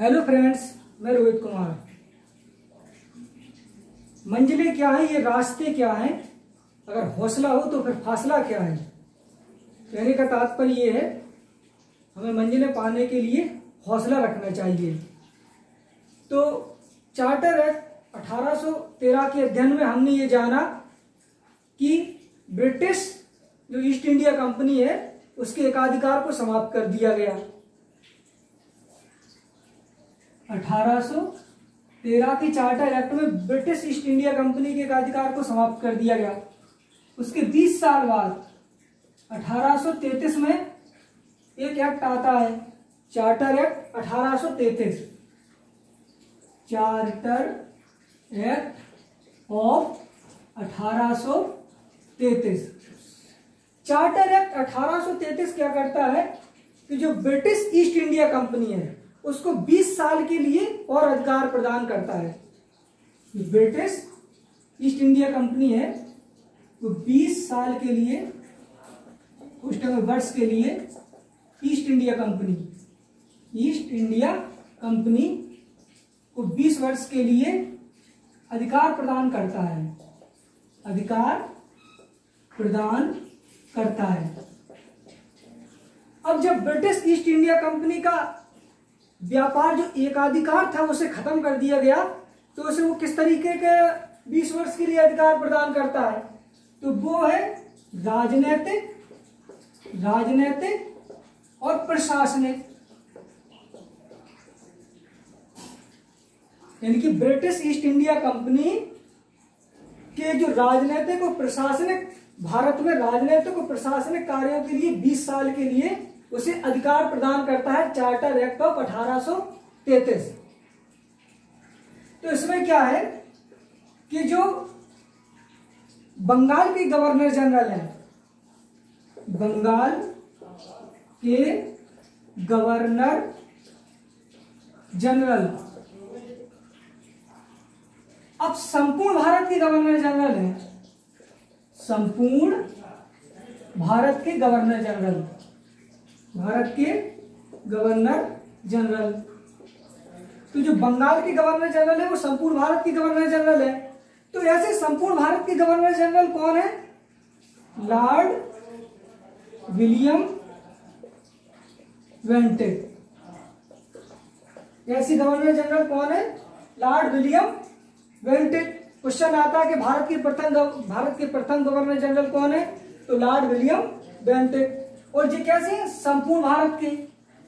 Hello friends, मैं रोहित कुमार। मंजिलें क्या हैं, ये रास्ते क्या हैं, अगर हौसला हो तो फिर फासला क्या है। कहने का तात्पर्य ये है, हमें मंजिलें पाने के लिए हौसला रखना चाहिए। तो चार्टर एक्ट 1813 के अध्ययन में हमने ये जाना कि ब्रिटिश जो ईस्ट इंडिया कंपनी है उसके एकाधिकार को समाप्त कर दिया गया। 1813 के चार्टर एक्ट में ब्रिटिश ईस्ट इंडिया कंपनी के एकाधिकार को समाप्त कर दिया गया। उसके 20 साल बाद 1833 में एक एक्ट आता है, charter act 1833, charter act of 1833। Charter act 1833 क्या करता है कि जो ब्रिटिश ईस्ट इंडिया कंपनी है उसको 20 साल के लिए और अधिकार प्रदान करता है। ब्रिटिश ईस्ट इंडिया कंपनी है वो 20 साल के लिए, उस टाइम वर्ष के लिए ईस्ट इंडिया कंपनी को 20 वर्ष के लिए अधिकार प्रदान करता है, अब जब ब्रिटिश ईस्ट इंडिया कंपनी का व्यापार जो एकाधिकार था उसे खत्म कर दिया गया, तो उसे वो किस तरीके के 20 वर्ष के लिए अधिकार प्रदान करता है, तो वो है राजनैतिक और प्रशासनिक। यानी कि ब्रिटिश ईस्ट इंडिया कंपनी के जो राजनैतिक और प्रशासनिक, भारत में राजनैतिक और प्रशासनिक कार्यों के लिए 20 साल के लिए उसे अधिकार प्रदान करता है चार्टर एक्ट ऑफ 1833। तो इसमें क्या है कि जो बंगाल के गवर्नर जनरल हैं, बंगाल के गवर्नर जनरल अब संपूर्ण भारत के गवर्नर जनरल हैं, संपूर्ण भारत के गवर्नर जनरल, तो जो बंगाल के गवर्नर जनरल है वो संपूर्ण भारत के गवर्नर जनरल है। तो ऐसे संपूर्ण भारत के गवर्नर जनरल कौन है? Lord William Bentinck. ऐसी गवर्नर जनरल कौन है? Lord William Bentinck. क्वेश्चन आता है कि भारत के प्रथम गवर्नर जनरल कौन है? तो लॉर्ड विलियम बेंटिक। और ये कैसे हैं? संपूर्ण भारत के।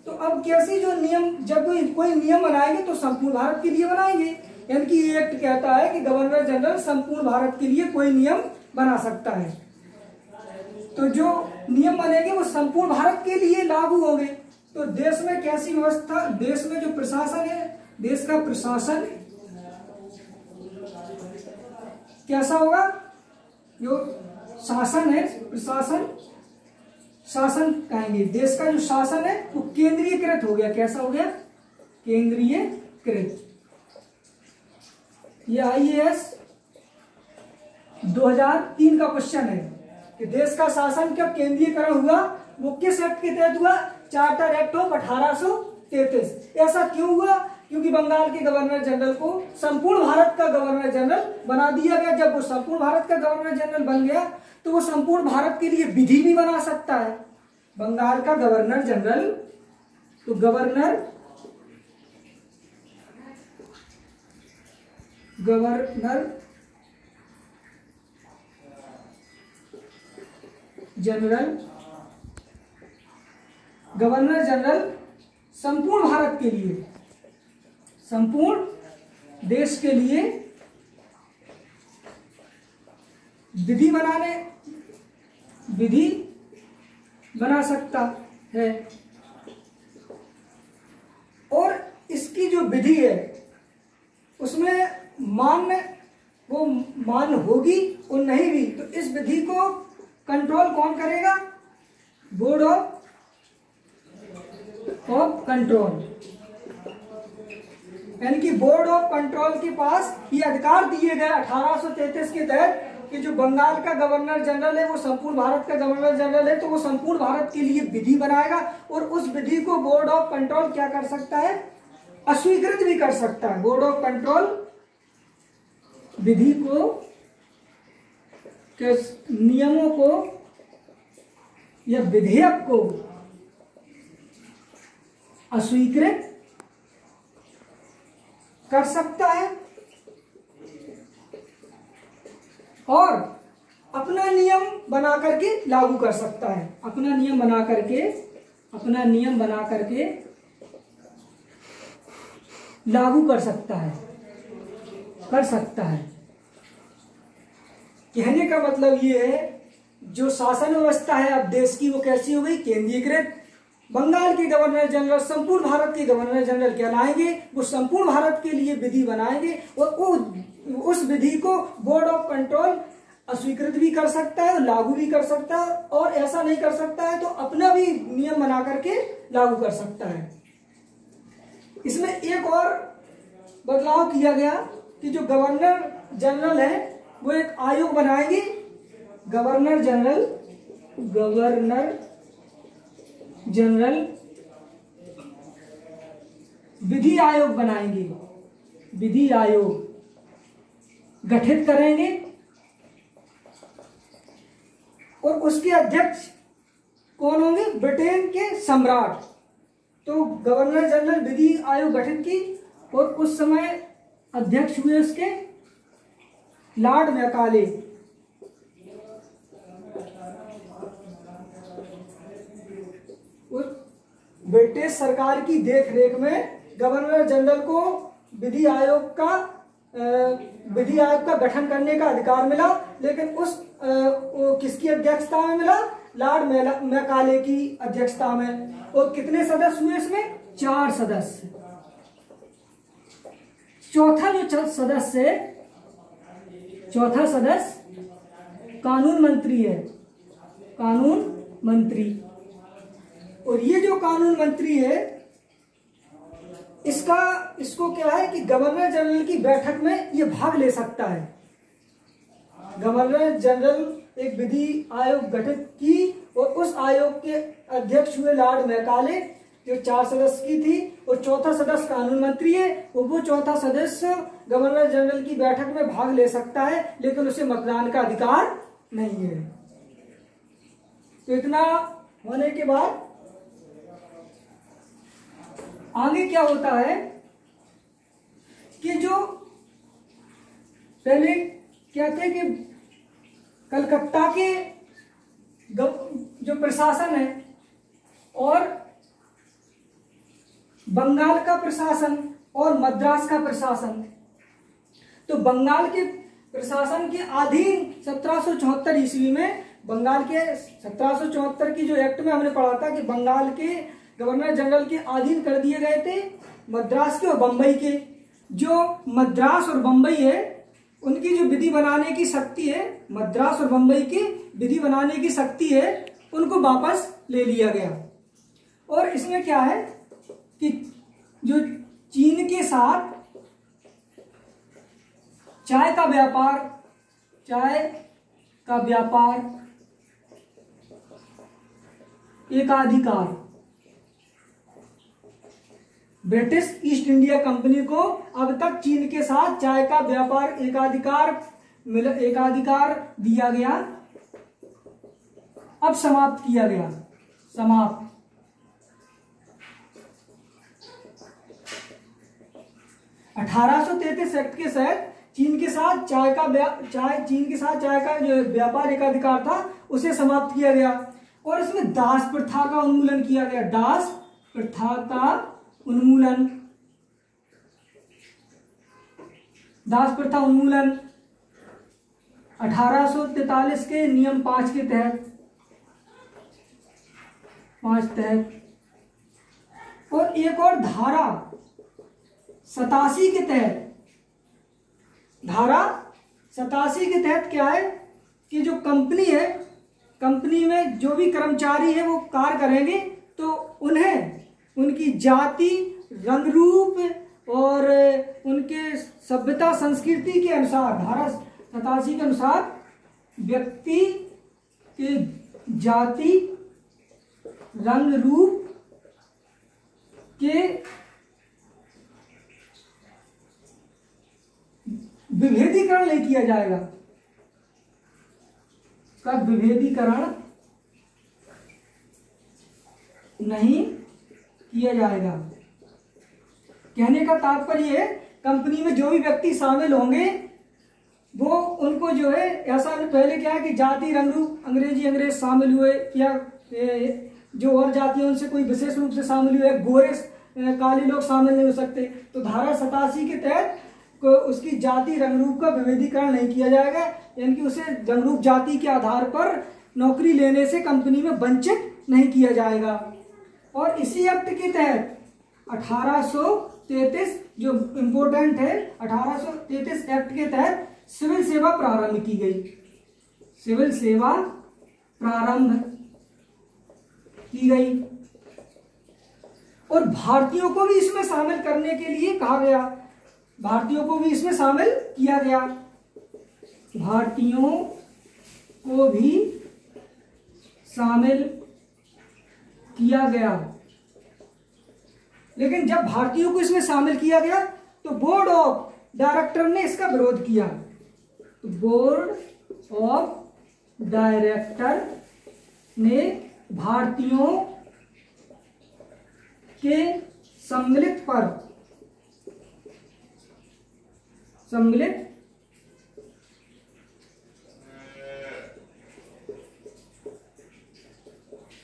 तो अब कैसे जो नियम, जब कोई नियम बनाएंगे तो संपूर्ण भारत के लिए बनाएंगे, यानी कि ये एक्ट कहता है कि गवर्नर जनरल संपूर्ण भारत के लिए कोई नियम बना सकता है। तो जो नियम बनेंगे वो संपूर्ण भारत के लिए लागू होंगे। तो देश में कैसी व्यवस्था, देश में जो प्रशासन है, देश का प्रशासन कैसा होगा? जो शासन है, शासन कहेंगे, देश का जो शासन है वो केंद्रीयकृत हो गया। कैसा हो गया? केंद्रीयकृत। ये IAS 2003 का क्वेश्चन है कि देश का शासन कब केंद्रीयकरण हुआ, वो किस एक्ट के तहत हुआ? Charter act of 1833। ऐसा क्यों हुआ? क्योंकि बंगाल के गवर्नर जनरल को संपूर्ण भारत का गवर्नर जनरल बना दिया गया। जब वो संपूर्ण भारत का गवर्नर जनरल बन गया तो वो संपूर्ण भारत के लिए विधि भी बना सकता है। बंगाल का गवर्नर जनरल, तो गवर्नर जनरल संपूर्ण भारत के लिए, संपूर्ण देश के लिए विधि बना सकता है। और इसकी जो विधि है उसमें मान्य होगी और नहीं भी, तो इस विधि को कंट्रोल कौन करेगा? बोर्ड ऑफ कंट्रोल, यानी कि बोर्ड ऑफ कंट्रोल के पास ये अधिकार दिए गए 1833 के तहत कि जो बंगाल का गवर्नर जनरल है वो संपूर्ण भारत का गवर्नर जनरल है, तो वो संपूर्ण भारत के लिए विधि बनाएगा और उस विधि को बोर्ड ऑफ कंट्रोल क्या कर सकता है? अस्वीकृत भी कर सकता है। बोर्ड ऑफ कंट्रोल विधि को के नियमों को या विधेयक को अस्वीकृत कर सकता है और अपना नियम बना करके लागू कर सकता है। अपना नियम बना करके लागू कर सकता है। कहने का मतलब ये है, जो शासन व्यवस्था है अब देश की वो कैसी हो गई, केंद्रीकृत। बंगाल के गवर्नर जनरल संपूर्ण भारत के गवर्नर जनरल कहलाएंगे। वो संपूर्ण भारत के लिए विधि बनाएंगे और उस विधि को बोर्ड ऑफ कंट्रोल अस्वीकृत भी कर सकता है, लागू भी कर सकता है, और ऐसा नहीं कर सकता है तो अपना भी नियम बना करके लागू कर सकता है। इसमें एक और बदलाव किया गया कि जो गवर्नर जनरल है वो एक आयोग बनाएंगे। गवर्नर जनरल विधि आयोग बनाएंगे, विधि आयोग गठित करेंगे और उसके अध्यक्ष कौन होंगे, ब्रिटेन के सम्राट। तो गवर्नर जनरल विधि आयोग गठित की और उस समय अध्यक्ष हुए उसके लॉर्ड मैकाले। ब्रिटिश सरकार की देखरेख में गवर्नर जनरल को विधि आयोग का गठन करने का अधिकार मिला, लेकिन किसकी अध्यक्षता में मिला, लॉर्ड मैकाले की अध्यक्षता में। और कितने सदस्य हुए इसमें, 4 सदस्य। चौथा सदस्य कानून मंत्री है, कानून मंत्री। और ये जो कानून मंत्री है इसको क्या है कि गवर्नर जनरल की बैठक में ये भाग ले सकता है। गवर्नर जनरल एक विधि आयोग गठित की और उस आयोग के अध्यक्ष हुए लॉर्ड मैकाले, जो 4 सदस्य की थी, और चौथा सदस्य कानून मंत्री है। वो चौथा सदस्य गवर्नर जनरल की बैठक में भाग ले सकता है, लेकिन उसे मतदान का अधिकार नहीं है। तो इतना होने के बाद आगे क्या होता है कि जो पहले क्या थे कि कलकत्ता के जो प्रशासन है और बंगाल का प्रशासन और मद्रास का प्रशासन, तो बंगाल के प्रशासन के अधीन 1774 ईस्वी में, बंगाल के 1774 की जो एक्ट में हमने पढ़ा था कि बंगाल के गवर्नर जनरल के अधीन कर दिए गए थे मद्रास के और बंबई के। जो मद्रास और बंबई है उनकी जो विधि बनाने की शक्ति है, मद्रास और बंबई की विधि बनाने की शक्ति है, उनको वापस ले लिया गया। और इसमें क्या है कि जो चीन के साथ चाय का व्यापार एकाधिकार, ब्रिटिश ईस्ट इंडिया कंपनी को अब तक चीन के साथ चाय का व्यापार एकाधिकार दिया गया, अब समाप्त किया गया। 1833 एक्ट के तहत चीन के साथ चाय का जो व्यापार एकाधिकार था उसे समाप्त किया गया। और इसमें दास प्रथा का उन्मूलन किया गया। दास प्रथा उन्मूलन 1843 के नियम 5 के तहत और एक और धारा 87 के तहत क्या है कि जो कंपनी है, कंपनी में जो भी कर्मचारी है वो कार्य करेंगे तो उन्हें उनकी जाति, रंग रूप और उनके सभ्यता संस्कृति के अनुसार, धारा 87 के अनुसार व्यक्ति के जाति, रंग रूप के नहीं किया जाएगा, का विभेदीकरण नहीं किया जाएगा। कहने का तात्पर्य है कंपनी में जो भी व्यक्ति शामिल होंगे वो उनको जो है, ऐसा पहले क्या है कि जाति रंग रूप अंग्रेज शामिल हुए या जो और जातियों उनसे कोई विशेष रूप से शामिल हुए, गोरे काले लोग शामिल नहीं हो सकते। तो धारा 87 के तहत उसकी जाति रंग रूप का विभेदीकरण नहीं किया जाएगा, यानी कि उसे रंग रूप जाति के आधार पर नौकरी लेने से कंपनी में वंचित नहीं किया जाएगा। और इसी एक्ट के तहत 1833 जो इम्पोर्टेंट है, 1833 एक्ट के तहत सिविल सेवा प्रारंभ की गई, सिविल सेवा प्रारंभ की गई। और भारतीयों को भी इसमें शामिल करने के लिए कहा गया, भारतीयों को भी इसमें शामिल किया गया, भारतीयों को भी शामिल किया गया। लेकिन जब भारतीयों को इसमें शामिल किया गया तो बोर्ड ऑफ डायरेक्टर ने इसका विरोध किया। तो बोर्ड ऑफ डायरेक्टर ने भारतीयों के सम्मिलित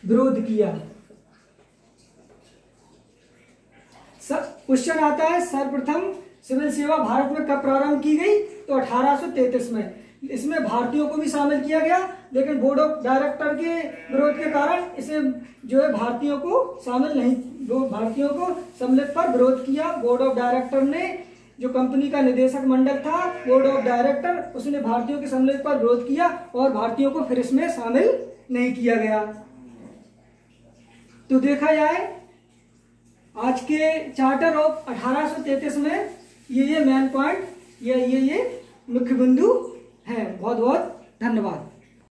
विरोध किया। क्वेश्चन आता है सर्वप्रथम सिविल सेवा भारत में कब प्रारंभ की गई? तो 1833 में। इसमें भारतीयों को भी शामिल किया गया, लेकिन बोर्ड ऑफ डायरेक्टर के विरोध के कारण इसे जो है भारतीयों को शामिल नहीं, भारतीयों को सम्मिलित पर विरोध किया। बोर्ड ऑफ डायरेक्टर ने, जो कंपनी का निदेशक मंडल था बोर्ड ऑफ डायरेक्टर, उसने भारतीयों के सम्मिलित पर विरोध किया और भारतीयों को फिर इसमें शामिल नहीं किया गया। तो देखा जाए आज के चार्टर ऑफ 1833 में ये मेन पॉइंट, ये मुख्य बिंदु है। बहुत बहुत धन्यवाद।